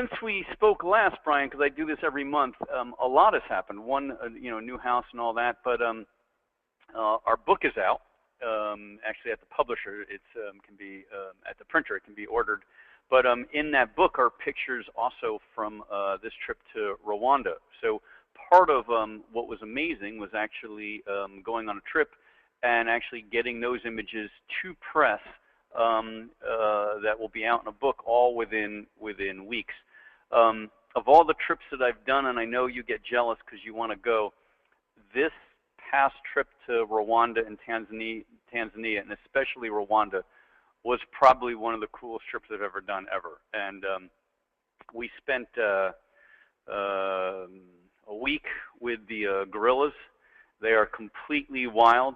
since we spoke last, Brian, because I do this every month, a lot has happened. One, new house and all that, but our book is out. Actually, at the publisher, it can be at the printer. It can be ordered. But in that book are pictures also from this trip to Rwanda. So part of what was amazing was actually going on a trip and actually getting those images to press that will be out in a book all within weeks. Of all the trips that I've done, and I know you get jealous because you want to go, this past trip to Rwanda and Tanzania, and especially Rwanda, was probably one of the coolest trips I've ever done ever. And we spent a week with the gorillas. They are completely wild.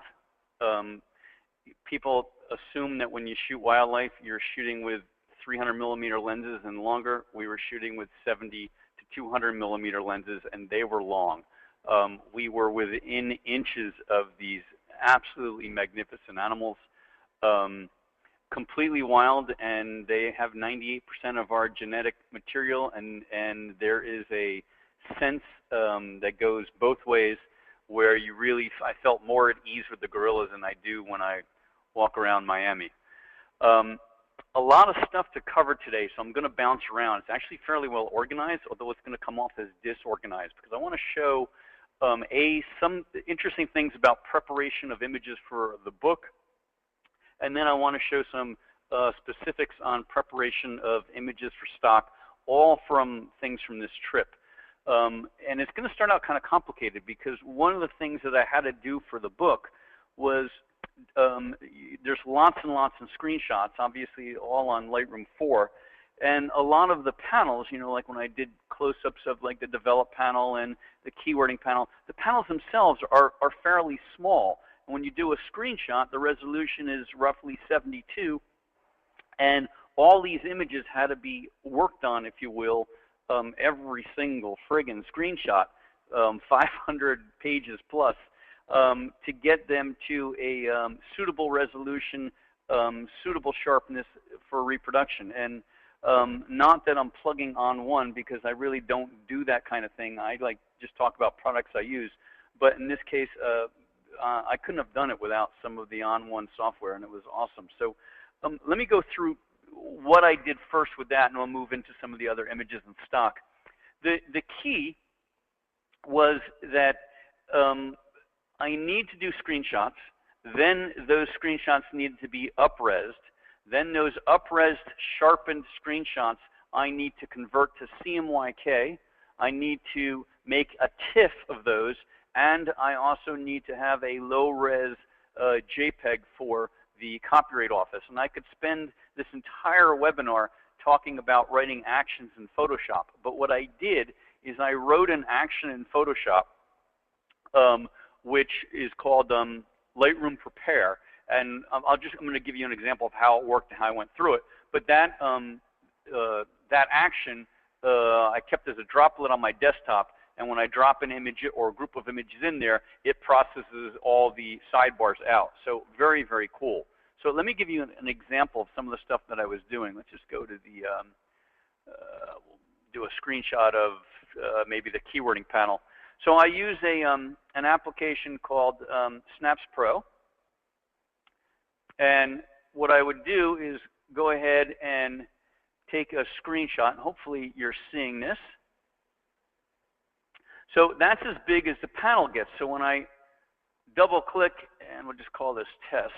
People assume that when you shoot wildlife, you're shooting with 300 millimeter lenses and longer. We were shooting with 70 to 200 millimeter lenses, and they were long. We were within inches of these absolutely magnificent animals, completely wild, and they have 98% of our genetic material, and there is a sense that goes both ways, where you really, I felt more at ease with the gorillas than I do when I walk around Miami. A lot of stuff to cover today, so I'm going to bounce around. It's actually fairly well organized, although it's going to come off as disorganized, because I want to show some interesting things about preparation of images for the book, and then I want to show some specifics on preparation of images for stock, all from things from this trip. And it's going to start out kind of complicated, because one of the things that I had to do for the book was there's lots and lots of screenshots, obviously all on Lightroom 4, and a lot of the panels, like when I did close-ups of like the develop panel and the keywording panel, the panels themselves are fairly small. And when you do a screenshot, the resolution is roughly 72, and all these images had to be worked on, if you will, every single friggin' screenshot, 500 pages plus, to get them to a suitable resolution, suitable sharpness for reproduction. And not that I'm plugging on one, because I really don't do that kind of thing. I like just talk about products I use. But in this case, I couldn't have done it without some of the On1 software, and it was awesome. So let me go through what I did first with that, and we'll move into some of the other images in stock. The key was that I need to do screenshots. Then those screenshots needed to be up-resed. Then those up-resed, sharpened screenshots I need to convert to CMYK. I need to make a TIFF of those, and I also need to have a low-res JPEG for the Copyright Office. And I could spend this entire webinar talking about writing actions in Photoshop. But what I did is I wrote an action in Photoshop, which is called Lightroom Prepare. And I'm going to give you an example of how it worked and how I went through it. But that action I kept as a droplet on my desktop, and when I drop an image or a group of images in there, it processes all the sidebars out. So very, very cool. So let me give you an example of some of the stuff that I was doing. Let's just go to the, we'll do a screenshot of maybe the keywording panel. So I use an application called Snaps Pro. And what I would do is go ahead and take a screenshot. And hopefully you're seeing this. So that's as big as the panel gets. So when I double click, and we'll just call this test,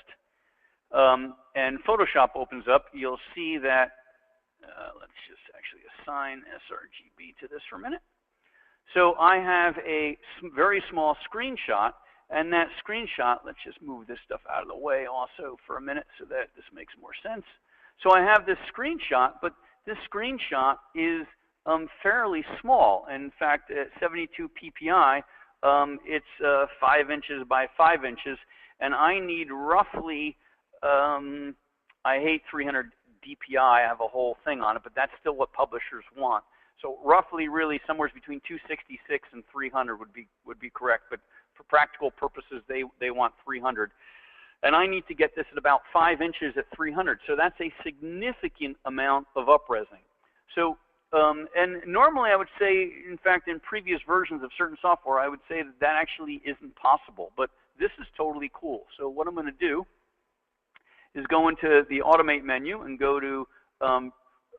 and Photoshop opens up, you'll see that, let's just actually assign sRGB to this for a minute. So I have a very small screenshot, and that screenshot, let's just move this stuff out of the way also for a minute so that this makes more sense. So I have this screenshot, but this screenshot is fairly small. In fact, at 72 ppi, it's 5 inches by 5 inches, and I need roughly, I hate 300 dpi, I have a whole thing on it, but that's still what publishers want. So roughly, really, somewhere between 266 and 300 would be correct, but for practical purposes, they want 300. And I need to get this at about 5 inches at 300, so that's a significant amount of up-resing. So And normally I would say, in fact, in previous versions of certain software, I would say that that actually isn't possible. But this is totally cool. So what I'm going to do is go into the Automate menu and go to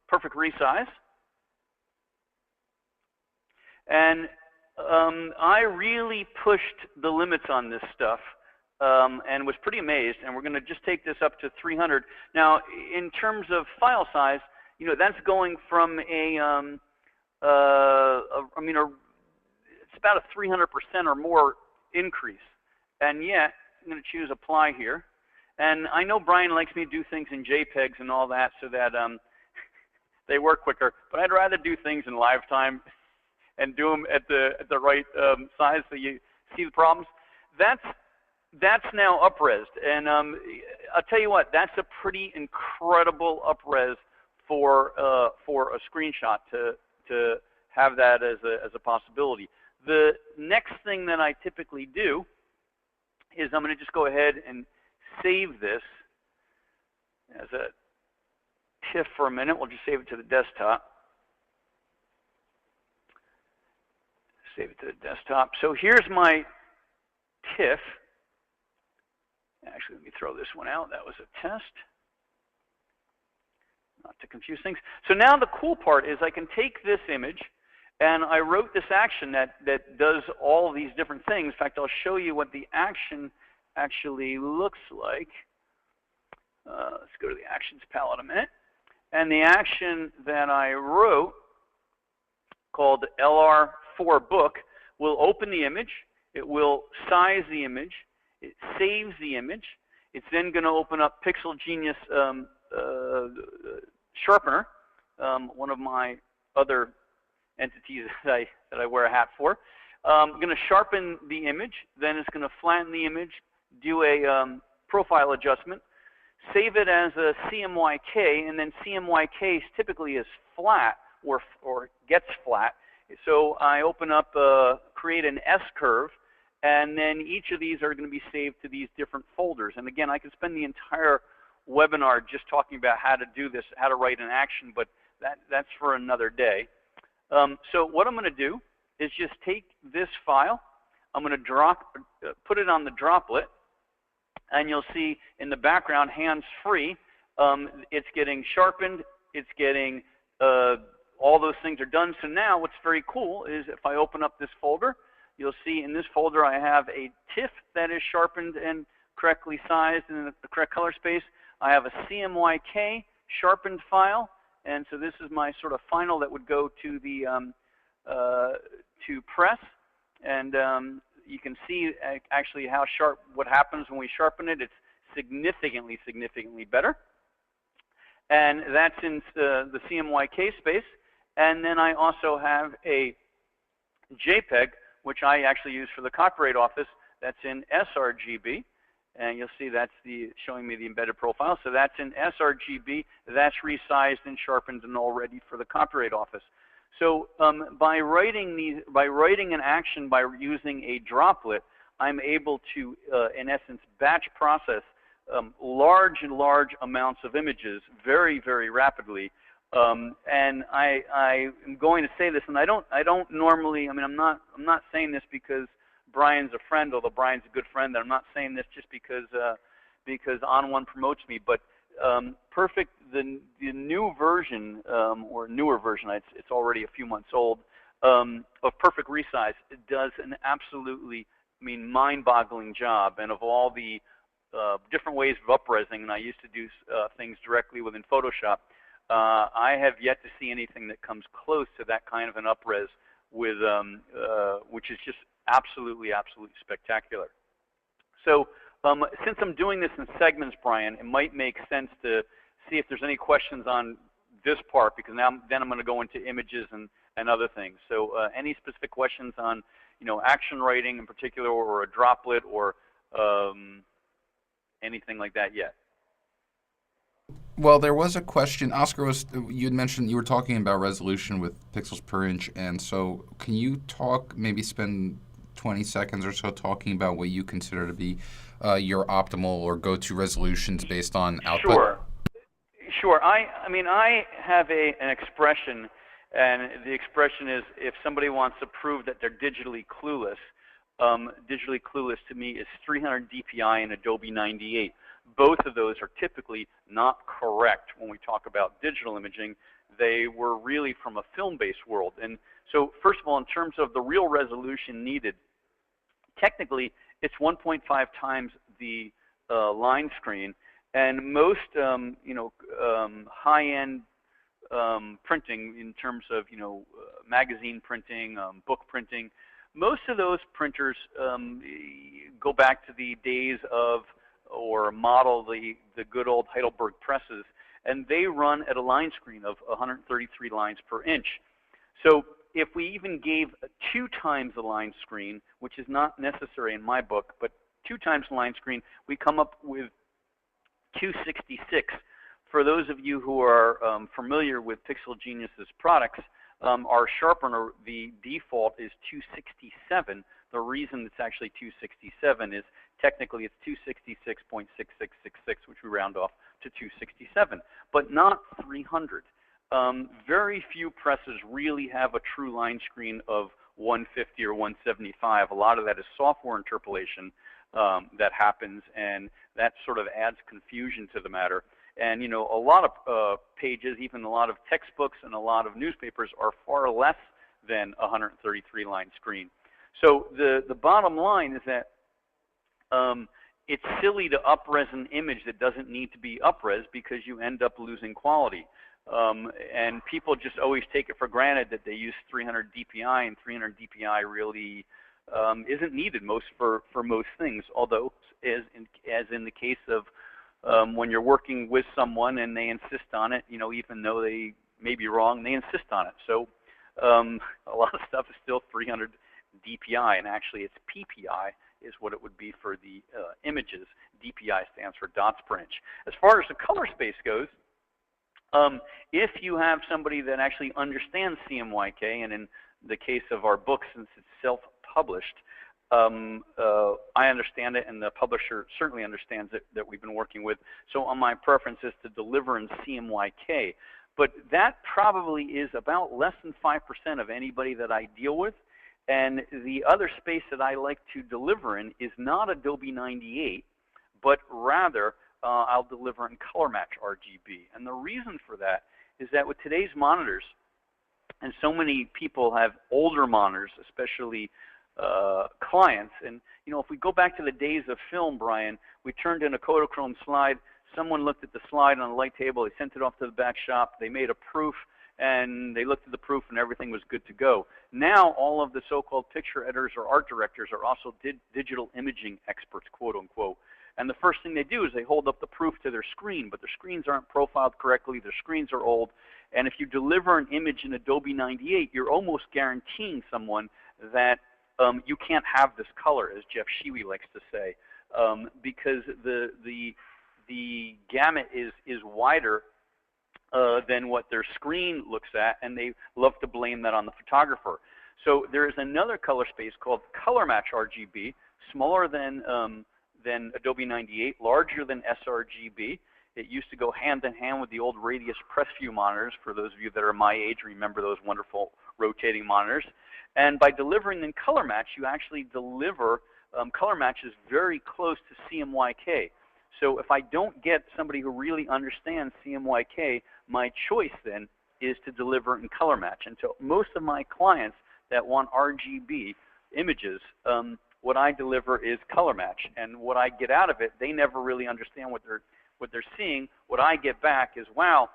Perfect Resize. And I really pushed the limits on this stuff and was pretty amazed. And we're going to just take this up to 300. Now, in terms of file size, you know, that's going from it's about a 300% or more increase. And yet, I'm going to choose Apply here. And I know Brian likes me to do things in JPEGs and all that so that they work quicker. But I'd rather do things in live time and do them at the right size so you see the problems. That's now up-resed. And I'll tell you what, that's a pretty incredible up-res for a screenshot to have that as a possibility. The next thing that I typically do is I'm going to just go ahead and save this as a TIFF for a minute. We'll just save it to the desktop. Save it to the desktop. So here's my TIFF. Actually, let me throw this one out. That was a test. Not to confuse things. So now the cool part is I can take this image, and I wrote this action that does all these different things. In fact, I'll show you what the action actually looks like. Let's go to the Actions palette a minute. And the action that I wrote, called LR4 book, will open the image. It will size the image. It saves the image. It's then going to open up Pixel Genius Sharpener, one of my other entities that I wear a hat for. I'm going to sharpen the image. Then it's going to flatten the image, do a profile adjustment, save it as a CMYK, and then CMYK typically is flat or gets flat. So I open up, create an S-curve, and then each of these are going to be saved to these different folders. And again, I could spend the entire webinar just talking about how to do this, how to write an action, but that's for another day. So what I'm going to do is just take this file. I'm going to put it on the droplet, and you'll see in the background, hands-free, it's getting sharpened. It's getting, all those things are done. So now what's very cool is if I open up this folder, you'll see in this folder I have a TIFF that is sharpened and correctly sized in the correct color space. I have a CMYK sharpened file, and so this is my sort of final that would go to the to press, and you can see actually how sharp what happens when we sharpen it. It's significantly better, and that's in the CMYK space. And then I also have a JPEG, which I actually use for the Copyright Office. That's in sRGB. And you'll see that's showing me the embedded profile. So that's in sRGB. That's resized and sharpened and all ready for the Copyright Office. So by writing an action by using a droplet, I'm able to, in essence, batch process large amounts of images very rapidly. And I am going to say this, and I don't normally. I mean, I'm not saying this because Brian's a friend, although Brian's a good friend. I'm not saying this just because On1 promotes me. But Perfect, the new version or newer version, it's already a few months old, of Perfect Resize. It does an absolutely, mind-boggling job. And of all the different ways of up-resing, and I used to do things directly within Photoshop. I have yet to see anything that comes close to that kind of an up-res with, which is just absolutely spectacular. So since I'm doing this in segments, Brian, it might make sense to see if there's any questions on this part, because then I'm going to go into images and other things. So any specific questions on, action writing in particular, or a droplet, or anything like that yet? Well, there was a question. Oscar, you had mentioned you were talking about resolution with pixels per inch, and so can you maybe spend 20 seconds or so talking about what you consider to be your optimal or go-to resolutions based on output? Sure. I have an expression, And the expression is, if somebody wants to prove that they're digitally clueless to me is 300 DPI in Adobe 98. Both of those are typically not correct when we talk about digital imaging. They were really from a film-based world. And so first of all, in terms of the real resolution needed, technically it's 1.5 times the line screen. And most high-end printing in terms of magazine printing, book printing, most of those printers go back to the days of, or model the good old Heidelberg presses, and they run at a line screen of 133 lines per inch. So if we even gave 2 times the line screen, which is not necessary in my book, but 2 times the line screen, we come up with 266. For those of you who are familiar with Pixel Genius's products, our sharpener, the default is 267. The reason it's actually 267 is technically it's 266.6666, which we round off to 267, but not 300. Very few presses really have a true line screen of 150 or 175. A lot of that is software interpolation that happens, and that sort of adds confusion to the matter. And a lot of pages, even a lot of textbooks and a lot of newspapers are far less than a 133 line screen. So the bottom line is that it's silly to up-res an image that doesn't need to be up-res because you end up losing quality. And people just always take it for granted that they use 300 DPI, and 300 DPI really isn't needed for most things, although as in the case of when you're working with someone and they insist on it, even though they may be wrong, they insist on it. So a lot of stuff is still 300 DPI, and actually it's PPI is what it would be for the images. DPI stands for dots per inch. As far as the color space goes, if you have somebody that actually understands CMYK, and in the case of our book, since it's self-published, I understand it, and the publisher certainly understands it, that we've been working with. So my preference is to deliver in CMYK. But that probably is about less than 5% of anybody that I deal with. And the other space that I like to deliver in is not Adobe 98, but rather I'll deliver in color match RGB. And the reason for that is that with today's monitors, and so many people have older monitors, especially clients, and if we go back to the days of film, Brian, we turned in a Kodachrome slide, someone looked at the slide on a light table, they sent it off to the back shop, they made a proof, and they looked at the proof and everything was good to go. Now all of the so-called picture editors or art directors are also digital imaging experts, quote unquote. And the first thing they do is they hold up the proof to their screen, but their screens aren't profiled correctly, their screens are old, and if you deliver an image in Adobe 98, you're almost guaranteeing someone that you can't have this color, as Jeff Shewy likes to say, because the gamut is wider than what their screen looks at, and they love to blame that on the photographer. So there is another color space called color match RGB, smaller than Adobe 98, larger than sRGB. It used to go hand in hand with the old Radius Pressview monitors. For those of you that are my age, remember those wonderful rotating monitors. And by delivering in color match, you actually deliver color matches very close to CMYK. So if I don't get somebody who really understands CMYK, my choice then is to deliver in color match. And so most of my clients that want RGB images, what I deliver is color match. And what I get out of it, they never really understand what they're seeing. What I get back is, wow,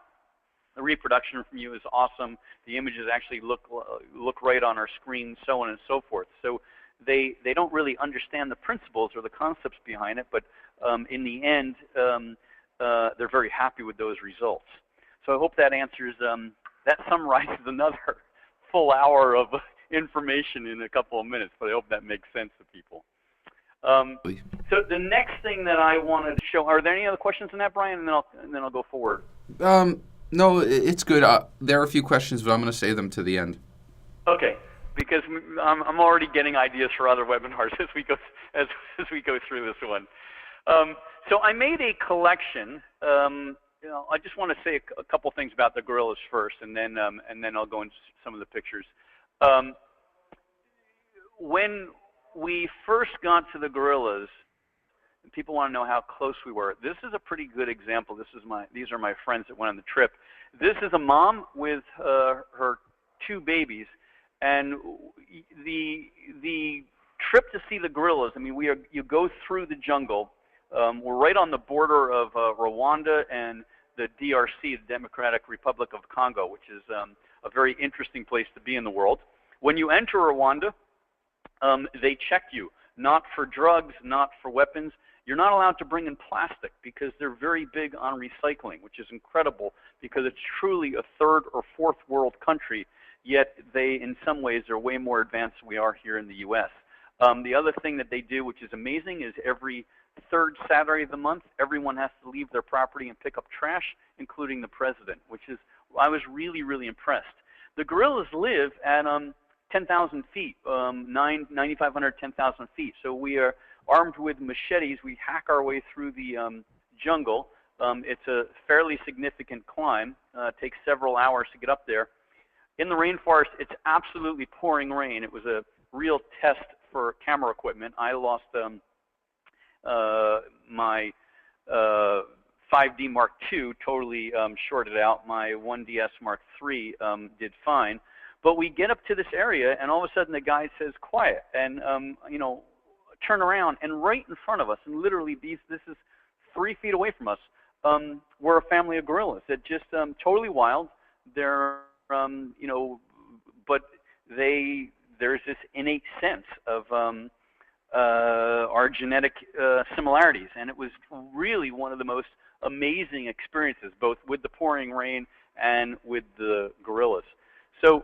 the reproduction from you is awesome. The images actually look right on our screen, so on and so forth. So they don't really understand the principles or the concepts behind it, but in the end, they're very happy with those results. So I hope that answers, that summarizes another full hour of information in a couple of minutes, but I hope that makes sense to people. So the next thing that I wanted to show, are there any other questions on that, Brian? And then I'll go forward. No, it's good. There are a few questions, but I'm going to save them to the end. Okay, because I'm already getting ideas for other webinars as we go through this one. So I made a collection. I just want to say a couple things about the gorillas first, and then I'll go into some of the pictures. Um, when we first got to the gorillas, and people want to know how close we were. This is a pretty good example. These are my friends that went on the trip. This is a mom with her two babies, and the trip to see the gorillas. I mean, you go through the jungle. We're right on the border of Rwanda and the DRC, the Democratic Republic of Congo, which is a very interesting place to be in the world. When you enter Rwanda, they check you, not for drugs, not for weapons. You're not allowed to bring in plastic because they're very big on recycling, which is incredible because it's truly a third or fourth world country, yet they, in some ways, are way more advanced than we are here in the U.S. The other thing that they do, which is amazing, is every third Saturday of the month, everyone has to leave their property and pick up trash, including the president, which is, I was really, really impressed. The gorillas live at 10,000 feet, 9,500, 10,000 feet. So we are armed with machetes. We hack our way through the jungle. It's a fairly significant climb. It takes several hours to get up there. In the rainforest, it's absolutely pouring rain. It was a real test for camera equipment. I lost my 5D Mark II, totally shorted out. My 1DS Mark III did fine. But we get up to this area, and all of a sudden the guy says, quiet, and, turn around, and right in front of us, and literally this is 3 feet away from us, were a family of gorillas that just totally wild. They're, but there's this innate sense of our genetic similarities, and it was really one of the most amazing experiences, both with the pouring rain and with the gorillas. So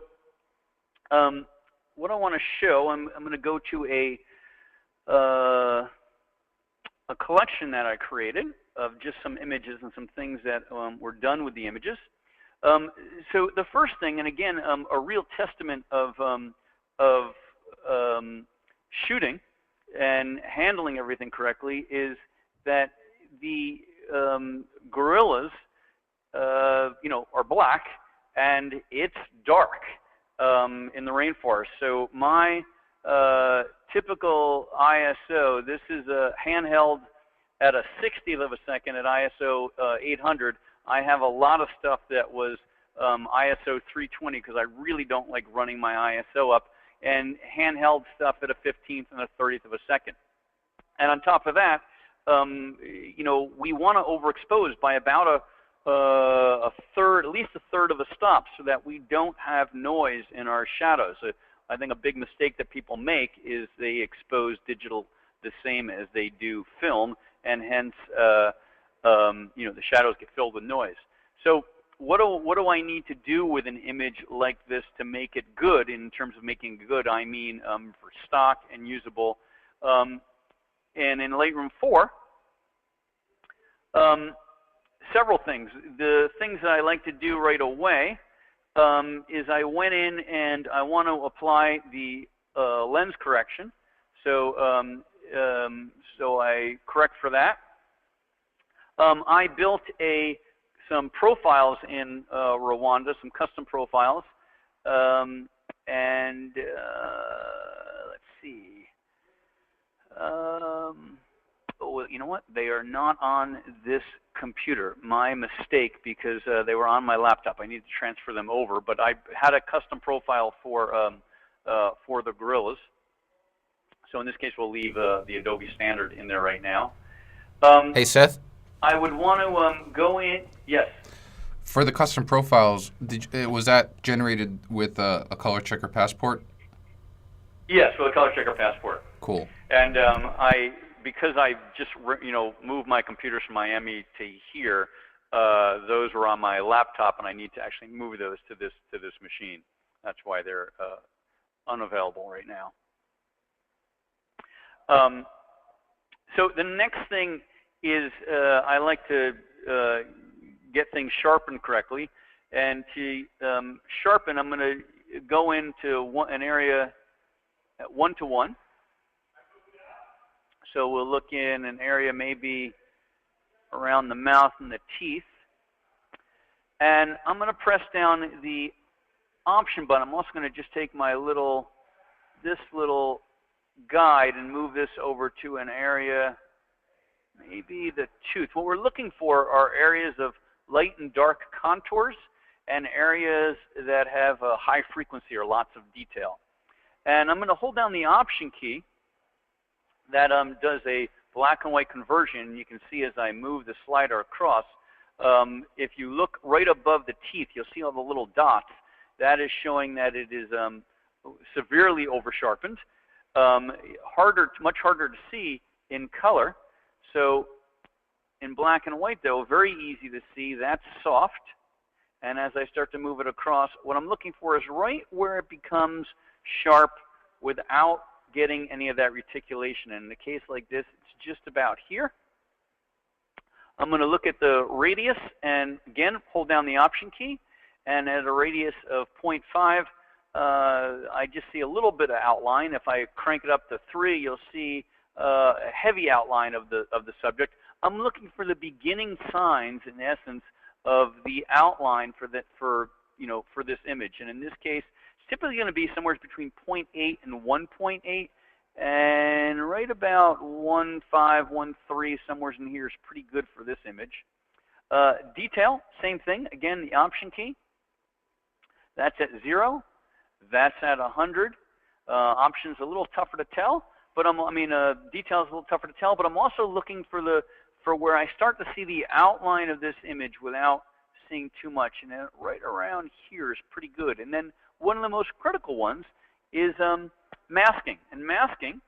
what I want to show, I'm going to go to a collection that I created of just some images and some things that were done with the images. So the first thing, and again, a real testament of shooting and handling everything correctly, is that the gorillas, are black, and it's dark in the rainforest. So my typical ISO, this is a handheld at a 60th of a second at ISO 800. I have a lot of stuff that was ISO 320 because I really don't like running my ISO up, and handheld stuff at a 15th and a 30th of a second. And on top of that, we want to overexpose by about a third, at least a third of a stop, so that we don't have noise in our shadows. I think a big mistake that people make is they expose digital the same as they do film, and hence, the shadows get filled with noise. So what do I need to do with an image like this to make it good? In terms of making it good, I mean for stock and usable. And in Lightroom 4, several things. The things that I like to do right away is I went in and I want to apply the lens correction. So so I correct for that. I built some profiles in Rwanda, some custom profiles, and let's see. Oh, you know what? They are not on this computer. My mistake, because they were on my laptop. I need to transfer them over. But I had a custom profile for the gorillas. So in this case, we'll leave the Adobe Standard in there right now. Hey, Seth? I would want to go in. Yes. For the custom profiles, was that generated with a color checker passport? Yes, with a color checker passport. Cool. And because I just moved my computers from Miami to here, those were on my laptop, and I need to actually move those to this machine. That's why they're unavailable right now. So the next thing is I like to get things sharpened correctly, and to sharpen, I'm going to go into an area at 1:1. So we'll look in an area maybe around the mouth and the teeth. And I'm going to press down the Option button. I'm also going to just take my this little guide and move this over to an area, maybe the tooth. What we're looking for are areas of light and dark contours and areas that have a high frequency or lots of detail. And I'm going to hold down the Option key. That does a black and white conversion. You can see as I move the slider across, if you look right above the teeth, you'll see all the little dots. That is showing that it is severely over-sharpened. Much harder to see in color. So in black and white, though, very easy to see. That's soft. And as I start to move it across, what I'm looking for is right where it becomes sharp without getting any of that reticulation. And in a case like this, it's just about here. I'm going to look at the radius and, again, hold down the Option key. And at a radius of 0.5, I just see a little bit of outline. If I crank it up to 3, you'll see a heavy outline of the subject. I'm looking for the beginning signs, in essence, of the outline for this image. And in this case, it's typically going to be somewhere between 0.8 and 1.8, and right about 1.5, 1.3, somewhere in here is pretty good for this image. Detail, same thing. Again, the Option key. That's at 0. That's at 100. Option's a little tougher to tell, but detail's a little tougher to tell. But I'm also looking for where I start to see the outline of this image without seeing too much, and then right around here is pretty good. And then one of the most critical ones is masking. And masking,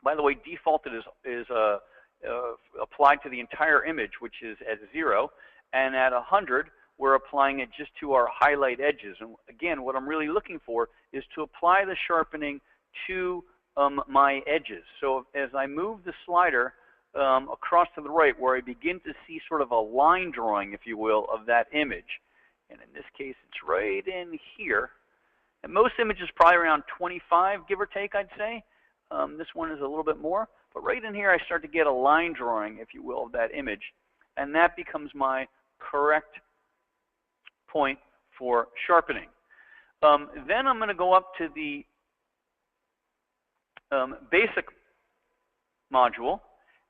by the way, defaulted is applied to the entire image, which is at 0, and at 100. We're applying it just to our highlight edges. And again, what I'm really looking for is to apply the sharpening to my edges. So as I move the slider across to the right, where I begin to see sort of a line drawing, if you will, of that image. And in this case, it's right in here. And most images probably around 25, give or take, I'd say. This one is a little bit more. But right in here, I start to get a line drawing, if you will, of that image. And that becomes my correct point for sharpening. Then I'm going to go up to the basic module,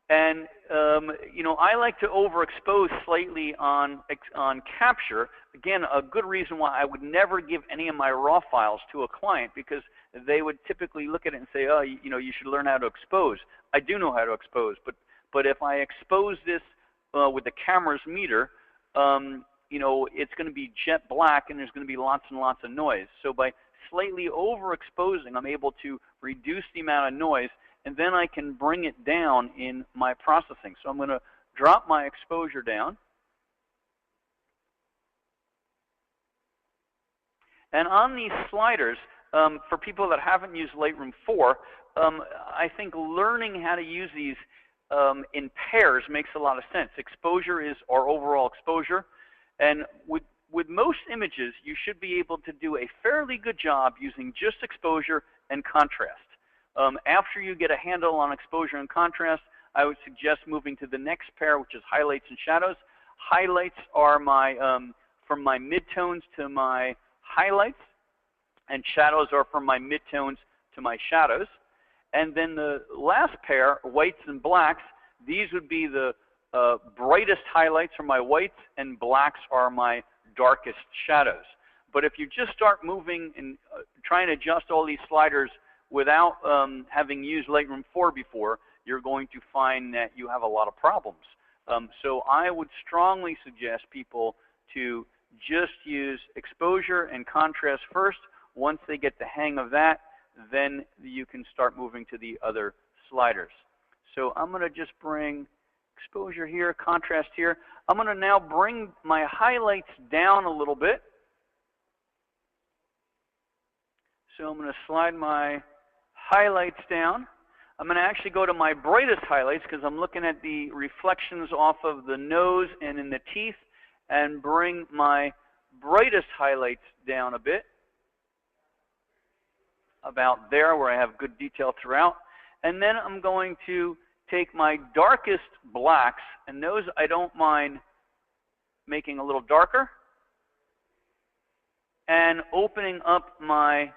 and I like to overexpose slightly on capture. Again, a good reason why I would never give any of my raw files to a client, because they would typically look at it and say, oh, you should learn how to expose. I do know how to expose, but if I expose this with the camera's meter, it's going to be jet black, and there's going to be lots and lots of noise. So by slightly overexposing, I'm able to reduce the amount of noise, and then I can bring it down in my processing. So I'm going to drop my exposure down. And on these sliders, for people that haven't used Lightroom 4, I think learning how to use these in pairs makes a lot of sense. Exposure is our overall exposure. And with most images, you should be able to do a fairly good job using just exposure and contrast. After you get a handle on exposure and contrast, I would suggest moving to the next pair, which is highlights and shadows. Highlights are from my midtones to my highlights, and shadows are from my midtones to my shadows. And then the last pair, whites and blacks, these would be the brightest highlights are my whites, and blacks are my darkest shadows. But if you just start moving and trying to adjust all these sliders without having used Lightroom 4 before, you're going to find that you have a lot of problems. So I would strongly suggest people to just use exposure and contrast first. Once they get the hang of that, then you can start moving to the other sliders. So I'm going to just bring exposure here, contrast here. I'm going to now bring my highlights down a little bit. So I'm going to slide my highlights down. I'm going to actually go to my brightest highlights, because I'm looking at the reflections off of the nose and in the teeth, and bring my brightest highlights down a bit, about there, where I have good detail throughout. And then I'm going to take my darkest blacks, and those I don't mind making a little darker, and opening up my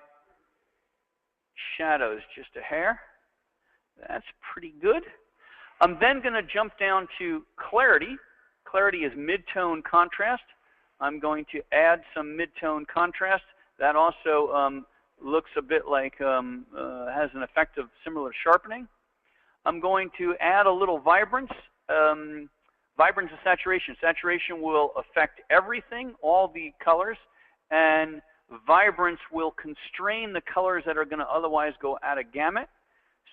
shadows just a hair. That's pretty good. I'm then going to jump down to clarity. Clarity is mid-tone contrast. I'm going to add some mid-tone contrast. That also looks a bit like, has an effect of similar sharpening. I'm going to add a little vibrance. Vibrance and saturation. Saturation will affect everything, all the colors, and vibrance will constrain the colors that are going to otherwise go out of gamut.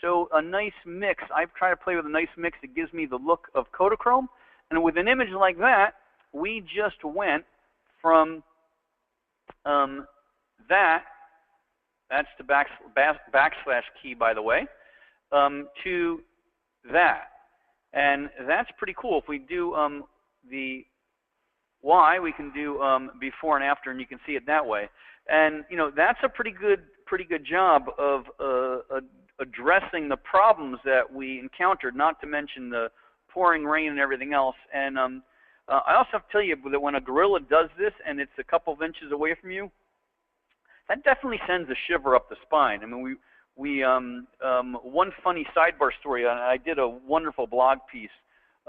So a nice mix. I've tried to play with a nice mix that gives me the look of Kodachrome. And with an image like that, we just went from that's the backslash key, by the way, to that. And that's pretty cool. If we do the Y, we can do before and after, and you can see it that way. And you know, that's a pretty good job of addressing the problems that we encountered, not to mention the pouring rain and everything else. And I also have to tell you that when a gorilla does this and it's a couple of inches away from you, that definitely sends a shiver up the spine. I mean, one funny sidebar story. I did a wonderful blog piece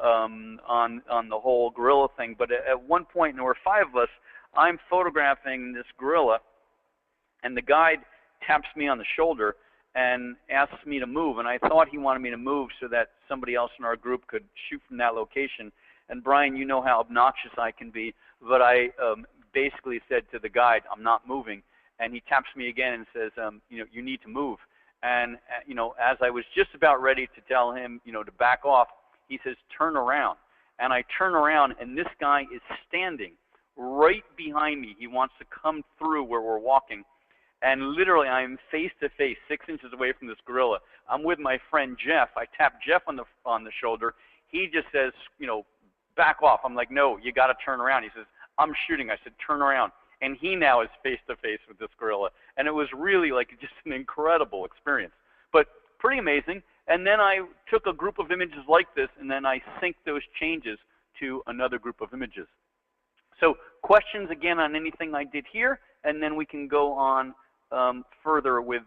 on the whole gorilla thing. But at one point, and there were 5 of us, I'm photographing this gorilla, and the guide taps me on the shoulder and asks me to move. And I thought he wanted me to move so that somebody else in our group could shoot from that location. And Brian, you know how obnoxious I can be, but I basically said to the guide, I'm not moving. And he taps me again and says, you know, you need to move. And, you know, as I was just about ready to tell him, you know, to back off, he says, turn around. And I turn around, and this guy is standing right behind me. He wants to come through where we're walking. And literally, I'm face to face, 6 inches away from this gorilla. I'm with my friend Jeff. I tap Jeff on the shoulder. He just says, you know, back off. I'm like, no, you got to turn around. He says, I'm shooting. I said, turn around. And he now is face to face with this gorilla. And it was really like just an incredible experience, but pretty amazing. And then I took a group of images like this, and then I synced those changes to another group of images. So questions again on anything I did here, and then we can go on further with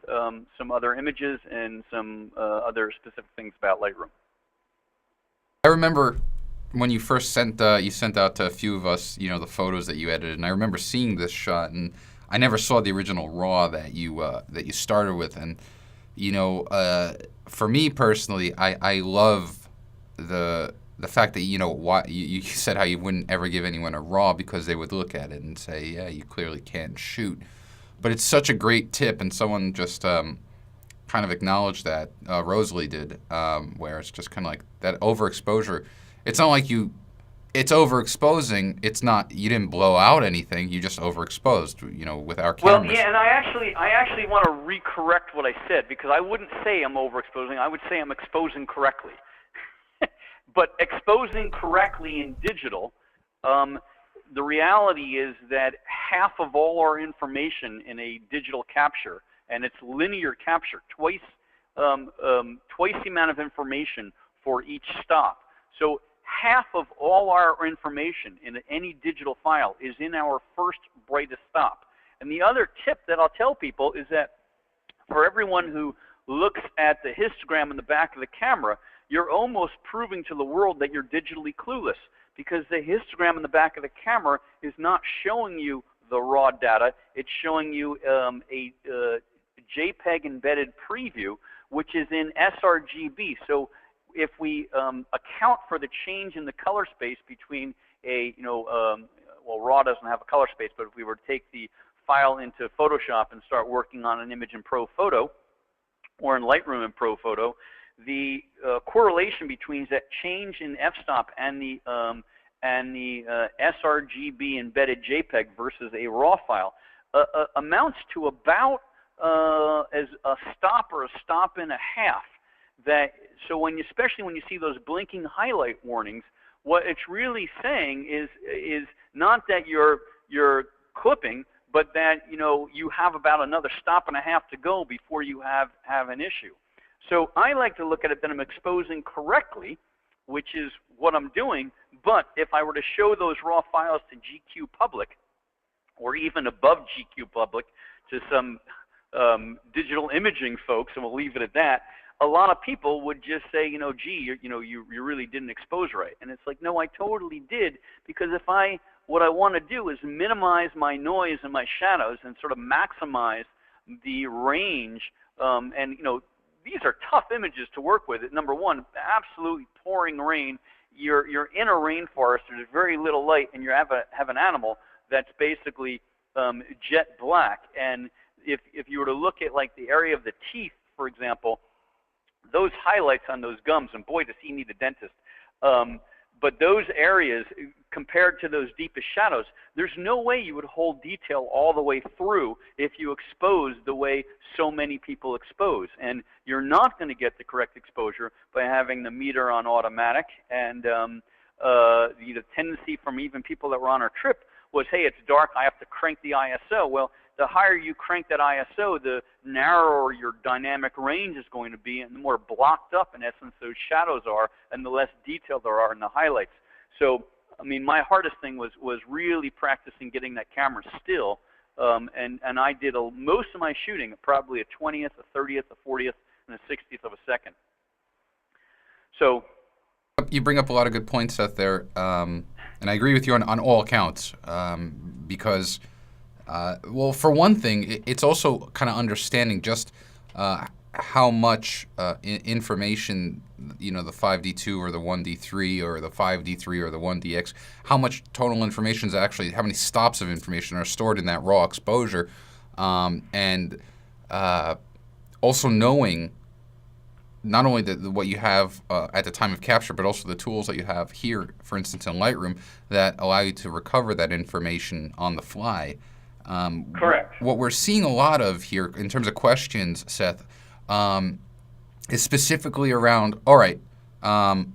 some other images and some other specific things about Lightroom. I remember when you first sent out to a few of us, you know, the photos that you edited, and I remember seeing this shot, and I never saw the original RAW that you started with, and you know, for me personally, I love the fact that, you know, why you said how you wouldn't ever give anyone a RAW because they would look at it and say, yeah, you clearly can't shoot, but it's such a great tip, and someone just kind of acknowledged that, Rosalie did, where it's just kind of like that overexposure. It's not like it's overexposing. It's not, you didn't blow out anything. You just overexposed, you know, with our cameras. Well, yeah, and I actually want to recorrect what I said, because I wouldn't say I'm overexposing. I would say I'm exposing correctly. But exposing correctly in digital, the reality is that half of all our information in a digital capture, and it's linear capture, twice the amount of information for each stop. So half of all our information in any digital file is in our first brightest stop. And the other tip that I'll tell people is that for everyone who looks at the histogram in the back of the camera, you're almost proving to the world that you're digitally clueless, because the histogram in the back of the camera is not showing you the raw data. It's showing you a JPEG embedded preview, which is in sRGB. So if we account for the change in the color space between a, you know, well, RAW doesn't have a color space, but if we were to take the file into Photoshop and start working on an image in Photo, or in Lightroom in Photo, the correlation between that change in f-stop and the sRGB embedded JPEG versus a RAW file amounts to about as a stop or a stop and a half. That, so when you, especially when you see those blinking highlight warnings, what it's really saying is not that you're clipping, but that, you know, you have about another stop and a half to go before you have an issue. So I like to look at it that I'm exposing correctly, which is what I'm doing. But if I were to show those raw files to GQ public, or even above GQ Public to some digital imaging folks, and we'll leave it at that, a lot of people would just say, gee, you really didn't expose right. And it's like, no, I totally did, because what I want to do is minimize my noise and my shadows and sort of maximize the range. And these are tough images to work with. Number one, absolutely pouring rain. You're in a rainforest. There's very little light, and you have an animal that's basically jet black. And if you were to look at like the area of the teeth, for example, those highlights on those gums, and boy, does he need a dentist. But those areas, compared to those deepest shadows, there's no way you would hold detail all the way through if you expose the way so many people expose. And you're not going to get the correct exposure by having the meter on automatic. And the tendency from even people that were on our trip was, hey, it's dark, I have to crank the ISO. Well, the higher you crank that ISO, the narrower your dynamic range is going to be, and the more blocked up, in essence, those shadows are, and the less detail there are in the highlights. So, I mean, my hardest thing was really practicing getting that camera still, and I did most of my shooting at probably a 20th, a 30th, a 40th, and a 60th of a second. So you bring up a lot of good points, Seth, there, and I agree with you on all accounts, because well, for one thing, it's also kind of understanding just how much information, the 5D2 or the 1D3 or the 5D3 or the 1DX, how much total information is actually, how many stops of information are stored in that raw exposure, and also knowing not only what you have at the time of capture, but also the tools that you have here, for instance, in Lightroom, that allow you to recover that information on the fly. Correct. What we're seeing a lot of here in terms of questions, Seth, is specifically around, all right, how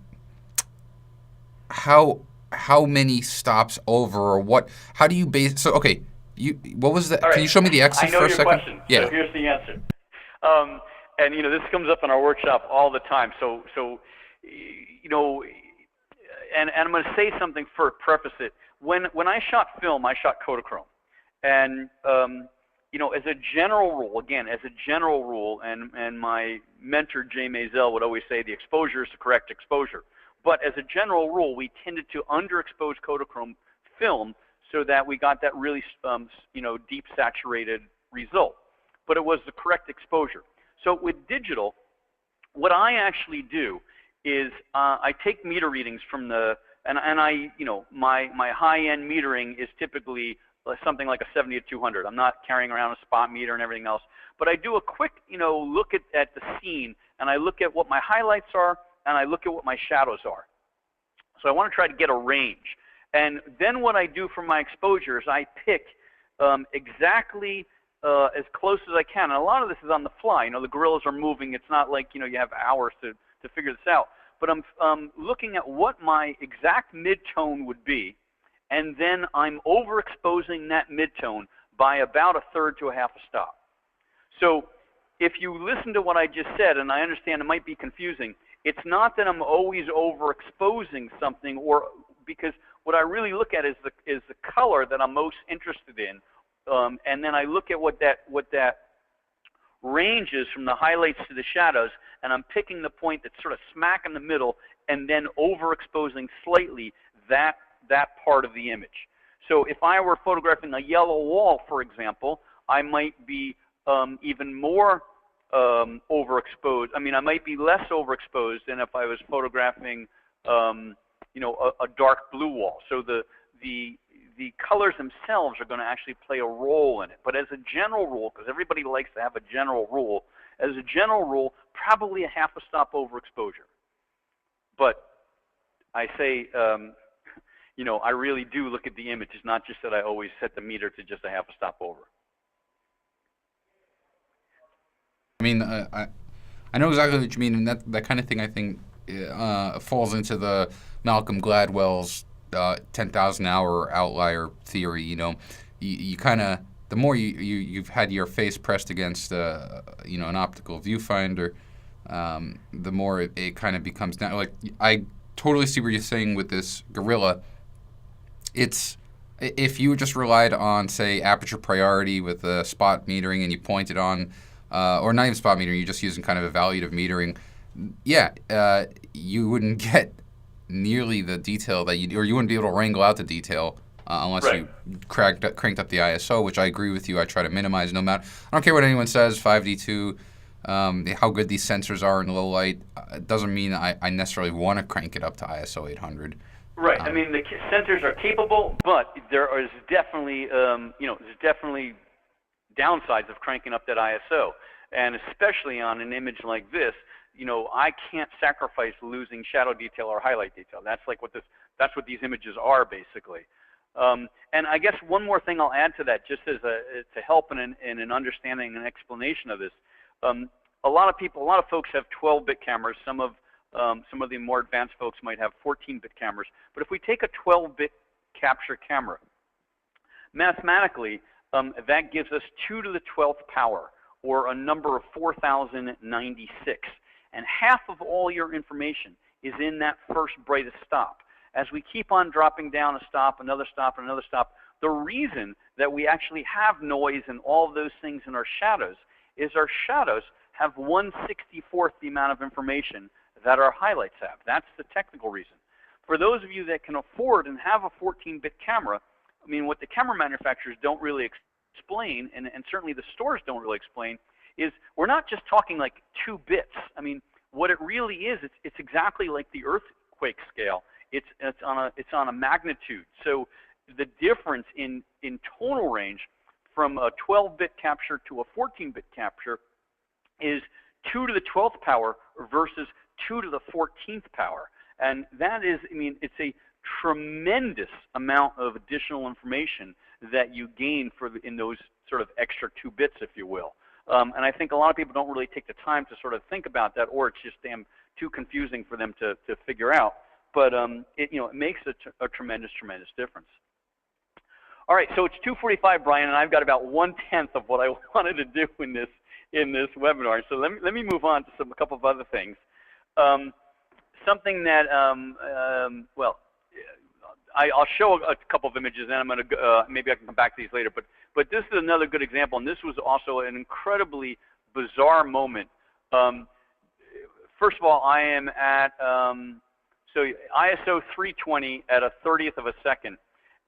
many stops over, or what? How do you base? So okay, what was that? Can you show me the X's for a second? I know your question. Yeah. So here's the answer. And this comes up in our workshop all the time. So and I'm going to say something for preface it. When I shot film, I shot Kodachrome. And, as a general rule, and my mentor, Jay Maisel, would always say the exposure is the correct exposure. But as a general rule, we tended to underexpose Kodachrome film so that we got that really, deep saturated result. But it was the correct exposure. So with digital, what I actually do is I take meter readings from and I, my high-end metering is typically something like a 70 to 200. I'm not carrying around a spot meter and everything else. But I do a quick, look at the scene, and I look at what my highlights are, and I look at what my shadows are. So I want to try to get a range. And then what I do for my exposures, I pick exactly as close as I can. And a lot of this is on the fly. The gorillas are moving. It's not like, you have hours to figure this out. But I'm looking at what my exact mid-tone would be, and then I'm overexposing that midtone by about a third to a half a stop. So if you listen to what I just said, and I understand it might be confusing, it's not that I'm always overexposing something, or because what I really look at is the color that I'm most interested in, and then I look at what that range is from the highlights to the shadows, and I'm picking the point that's sort of smack in the middle, and then overexposing slightly that part of the image. So if I were photographing a yellow wall, for example, I might be even more overexposed. I mean, I might be less overexposed than if I was photographing, a dark blue wall. So the colors themselves are going to actually play a role in it. But as a general rule, because everybody likes to have a general rule, as a general rule, probably a half a stop overexposure. But I say, I really do look at the image. It's not just that I always set the meter to just a half a stop over. I mean, I know exactly what you mean, and that kind of thing, I think, falls into the Malcolm Gladwell's 10,000 hour outlier theory. You kind of, the more you've had your face pressed against an optical viewfinder, the more it kind of becomes now. Like, I totally see what you're saying with this gorilla. It's If you just relied on, say, aperture priority with spot metering and you pointed on, or not even spot metering, you're just using kind of evaluative metering, yeah, you wouldn't get nearly the detail that you, or you wouldn't be able to wrangle out the detail unless Right. you cranked up the ISO, which I agree with you. I try to minimize no matter. I don't care what anyone says. 5D2, how good these sensors are in low light, it doesn't mean I necessarily want to crank it up to ISO 800. Right. I mean, the sensors are capable, but there is definitely, there's definitely downsides of cranking up that ISO, and especially on an image like this. I can't sacrifice losing shadow detail or highlight detail. That's like that's what these images are basically. And I guess one more thing I'll add to that, just as to help in an understanding and explanation of this. A lot of folks have 12-bit cameras. Some of the more advanced folks might have 14-bit cameras. But if we take a 12-bit capture camera, mathematically, that gives us 2 to the 12th power, or a number of 4,096. And half of all your information is in that first brightest stop. As we keep on dropping down a stop, another stop, another stop, the reason that we actually have noise and all of those things in our shadows is our shadows have 1/64th the amount of information that our highlights have. That's the technical reason. For those of you that can afford and have a 14-bit camera, I mean, what the camera manufacturers don't really explain, and certainly the stores don't really explain, is we're not just talking like 2 bits. I mean, what it really is, it's exactly like the earthquake scale. It's on a magnitude. So the difference in tonal range from a 12-bit capture to a 14-bit capture is 2 to the 12th power versus 2 to the 14th power. And that is, I mean, it's a tremendous amount of additional information that you gain in those sort of extra 2 bits, if you will. And I think a lot of people don't really take the time to sort of think about that, or it's just too confusing for them to figure out. But it makes a tremendous difference. All right, so it's 2:45, Brian, and I've got about 1/10 of what I wanted to do in this webinar. So let me move on to a couple of other things. Something that I'll show a couple of images, and I'm going to maybe I can come back to these later. But this is another good example, and this was also an incredibly bizarre moment. First of all, I am at so ISO 320 at a 30th of a second.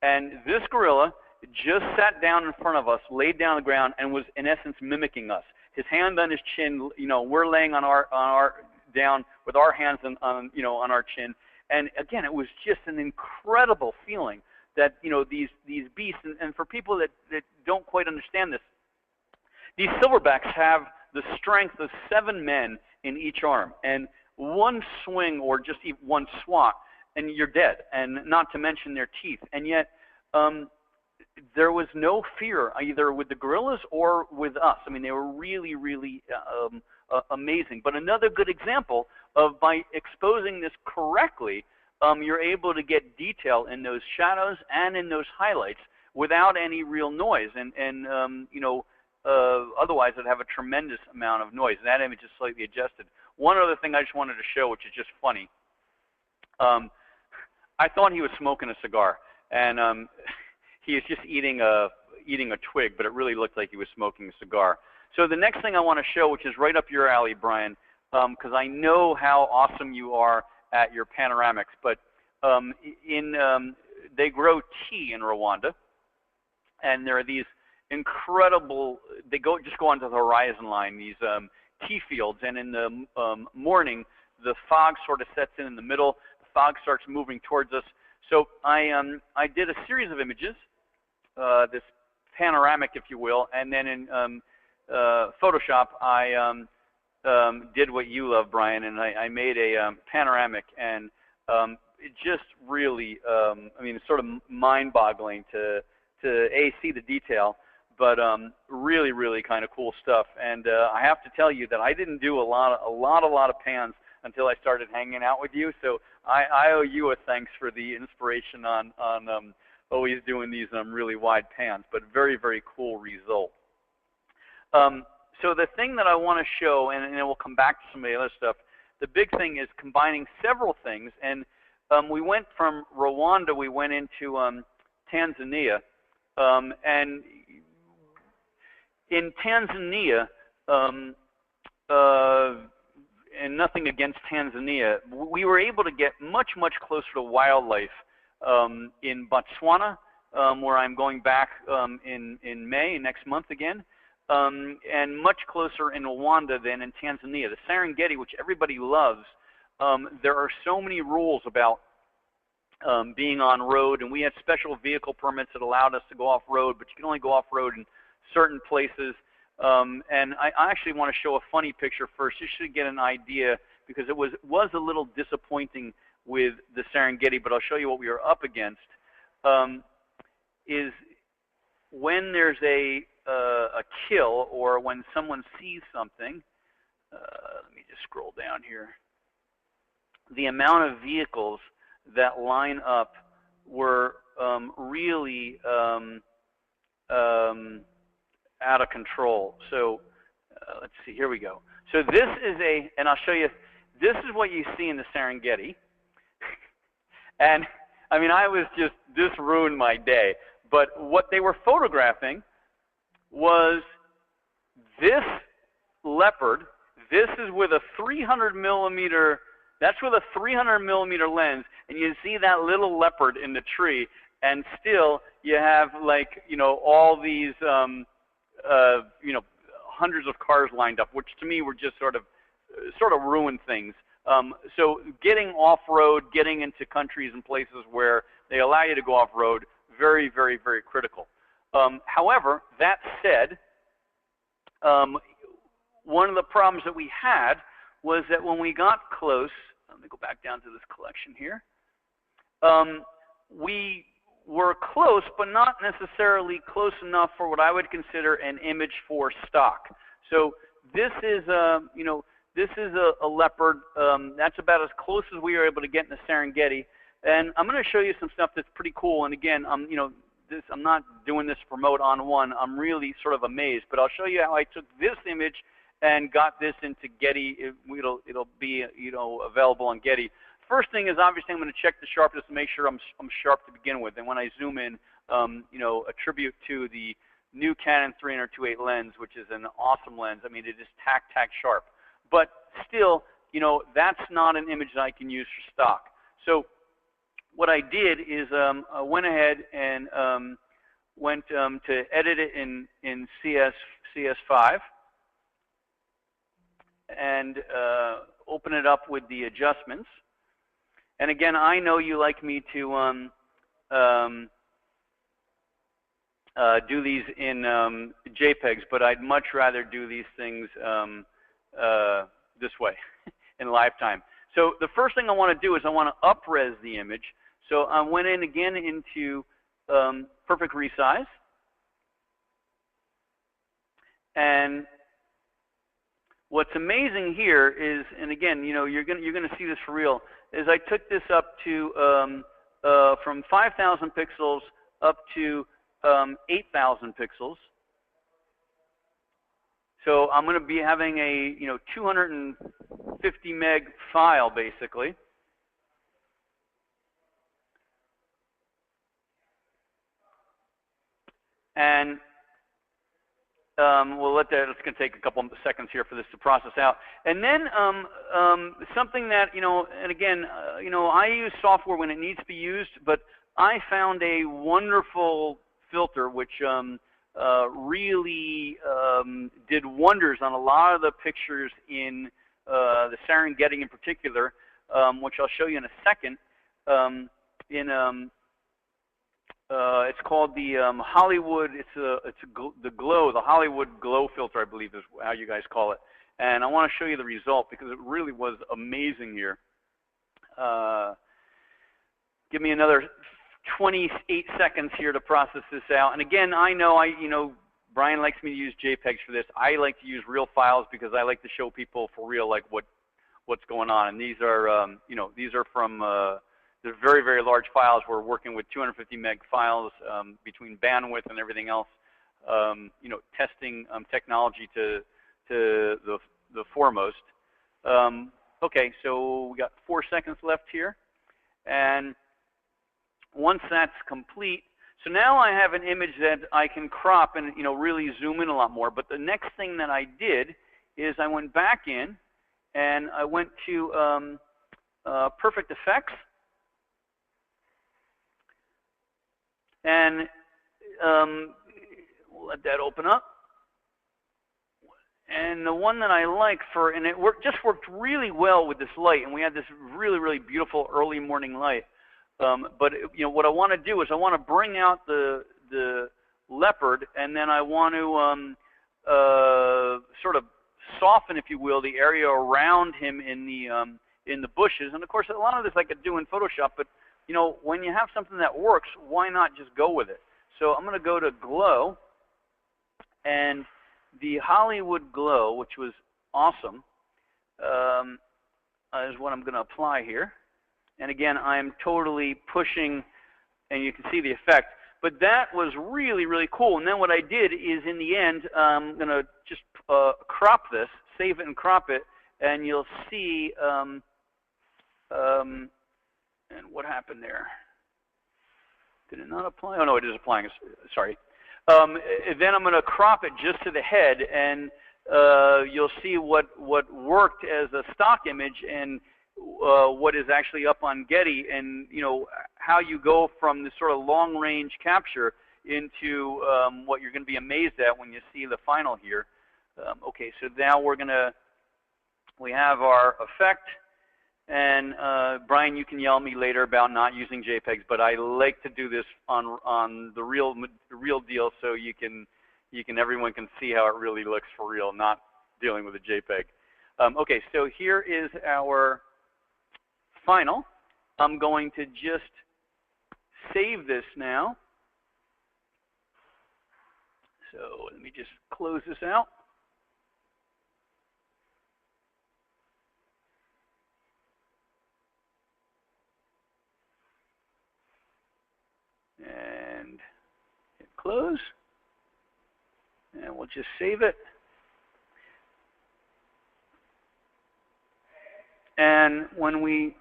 And this gorilla just sat down in front of us, laid down on the ground, and was in essence mimicking us. His hand on his chin, we're laying on our down with our hands on our chin. And again, it was just an incredible feeling that these beasts, and for people that don't quite understand this, these silverbacks have the strength of 7 men in each arm, and one swing or just one swat, and you're dead, and not to mention their teeth. And yet, there was no fear either with the gorillas or with us. I mean, they were really, really amazing. But another good example of by exposing this correctly, you're able to get detail in those shadows and in those highlights without any real noise. And otherwise, it'd have a tremendous amount of noise. And that image is slightly adjusted. One other thing I just wanted to show, which is just funny. I thought he was smoking a cigar, and he was just eating a twig, but it really looked like he was smoking a cigar. So the next thing I want to show, which is right up your alley, Brian, because I know how awesome you are at your panoramics, but they grow tea in Rwanda, and there are these incredible, just go onto the horizon line, these tea fields, and in the morning, the fog sort of sets in the middle, the fog starts moving towards us. So I did a series of images, this panoramic, if you will, and then in Photoshop, I did what you love, Brian, and I made a panoramic, and it just really, I mean, it's sort of mind-boggling to see the detail, but really, really kind of cool stuff. And I have to tell you that I didn't do a lot of pans until I started hanging out with you. So I owe you a thanks for the inspiration on always doing these really wide pans, but very, very cool result. So the thing that I want to show, and then we'll come back to some of the other stuff, the big thing is combining several things. And we went from Rwanda, we went into Tanzania, and in Tanzania, and nothing against Tanzania, we were able to get much, much closer to wildlife in Botswana, where I'm going back in May, next month again, and much closer in Rwanda than in Tanzania. The Serengeti, which everybody loves, there are so many rules about being on road, and we had special vehicle permits that allowed us to go off-road, but you can only go off-road in certain places. And I actually want to show a funny picture first, just to get an idea, because it was a little disappointing with the Serengeti, but I'll show you what we were up against. Is when there's a kill, or when someone sees something, let me just scroll down here, the amount of vehicles that line up were really out of control. So let's see, here we go. So this is and I'll show you, this is what you see in the Serengeti. And I mean, this ruined my day. But what they were photographing was this leopard. This is with a 300 millimeter, that's with a 300 millimeter lens, and you see that little leopard in the tree, and still you have, like, you know, all these you know, hundreds of cars lined up, which to me were just sort of ruined things. So getting off-road, getting into countries and places where they allow you to go off-road, very, very, very critical. However, that said, one of the problems that we had was that when we got close, let me go back down to this collection here, we were close, but not necessarily close enough for what I would consider an image for stock. So this is, you know, this is a leopard. That's about as close as we were able to get in the Serengeti. And I'm going to show you some stuff that's pretty cool. And again, you know, I'm not doing this to promote On One. I'm really sort of amazed. But I'll show you how I took this image and got this into Getty. It'll be, you know, available on Getty. First thing is, obviously, I'm going to check the sharpness to make sure I'm sharp to begin with. And when I zoom in, you know, a tribute to the new Canon 300-2.8 lens, which is an awesome lens. I mean, it is tack sharp. But still, you know, that's not an image that I can use for stock. So what I did is I went ahead and went to edit it in CS5 and open it up with the adjustments. And again, I know you like me to do these in JPEGs, but I'd much rather do these things this way in lifetime. So the first thing I want to do is I want to up-res the image. So I went in again into perfect resize. And what's amazing here is, and again, you know, you're gonna see this for real, is I took this up to from 5,000 pixels up to 8,000 pixels. So I'm going to be having a 250 meg file basically. And we'll let that, it's going to take a couple of seconds here for this to process out. And then something that, and again, I use software when it needs to be used, but I found a wonderful filter which really did wonders on a lot of the pictures in the Serengeti in particular, which I'll show you in a second. It's called the Hollywood. The Hollywood glow filter, I believe is how you guys call it. And I want to show you the result because it really was amazing here. Give me another 28 seconds here to process this out. And again, I know Brian likes me to use JPEGs for this. I like to use real files because I like to show people for real like what's going on. And these are these are from they're very, very large files. We're working with 250 meg files between bandwidth and everything else. Testing technology to the foremost. Okay, so we got 4 seconds left here, and once that's complete, So now I have an image that I can crop and really zoom in a lot more. But the next thing that I did is I went back in and I went to Perfect Effects, and we'll let that open up. And the one that I like and it just worked really well with this light, and we had this really, really beautiful early morning light. But what I want to do is I want to bring out the leopard, and then I want to sort of soften, if you will, the area around him in the bushes. And of course, a lot of this I could do in Photoshop, but when you have something that works, why not just go with it? So I'm going to go to Glow, and the Hollywood Glow, which was awesome, is what I'm going to apply here. And again, I'm totally pushing, and you can see the effect. But that was really, really cool. And then what I did is, in the end, I'm going to just crop this, save it and crop it, and you'll see, and what happened there? Did it not apply? Oh, no, it is applying. Sorry. Then I'm going to crop it just to the head, and you'll see what worked as a stock image and what is actually up on Getty, and how you go from this sort of long-range capture into what you're going to be amazed at when you see the final here. Okay, so now we have our effect, and Brian, you can yell at me later about not using JPEGs, but I like to do this on the real deal, so everyone can see how it really looks for real, not dealing with a JPEG. Okay, so here is our final. I'm going to just save this now. So let me just close this out. And hit close. And we'll just save it. And when we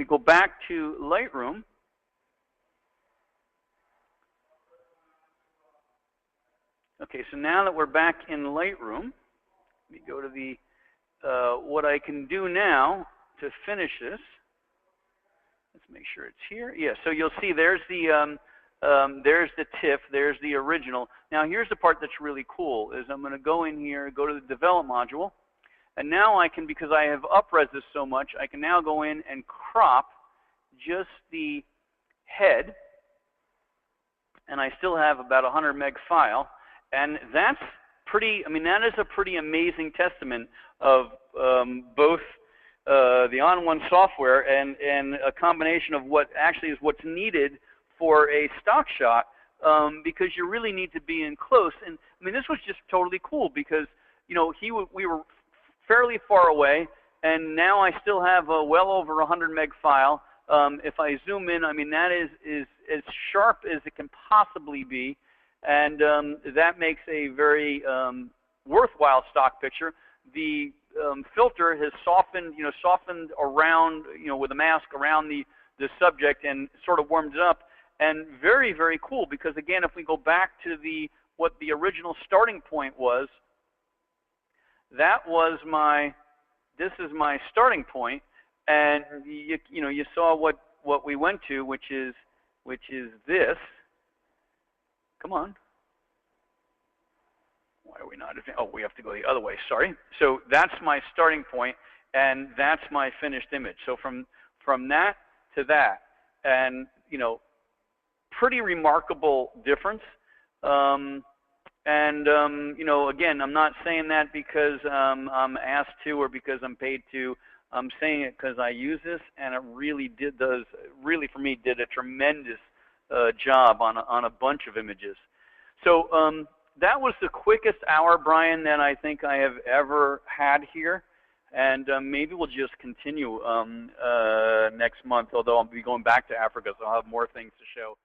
go back to Lightroom, okay, so now that we're back in Lightroom, let me go to the, what I can do now to finish this. Let's make sure it's here. Yeah, so you'll see there's the TIFF, there's the original. Now here's the part that's really cool, is I'm going to go in here, go to the Develop module, and now I can, because I have up-res this so much, I can now go in and crop just the head, and I still have about a 100 meg file, and that's pretty, I mean, that is a pretty amazing testament of both the On-One software and a combination of what actually is what's needed for a stock shot, because you really need to be in close. And I mean, this was just totally cool because we were fairly far away, and now I still have a well over 100 meg file. If I zoom in, I mean, that is as sharp as it can possibly be, and that makes a very worthwhile stock picture. The filter has softened, softened around, with a mask around the subject and sort of warmed it up, and very, very cool because again, if we go back to what the original starting point was, that was this is my starting point, and you saw what we went to, which is this. Come on. Why are we not? Oh, we have to go the other way. Sorry. So that's my starting point, and that's my finished image. So from that to that, and pretty remarkable difference. Again, I'm not saying that because I'm asked to or because I'm paid to. I'm saying it because I use this, and it really really for me did a tremendous job on a bunch of images. So that was the quickest hour, Brian, that I think I have ever had here. And maybe we'll just continue next month, although I'll be going back to Africa, so I'll have more things to show.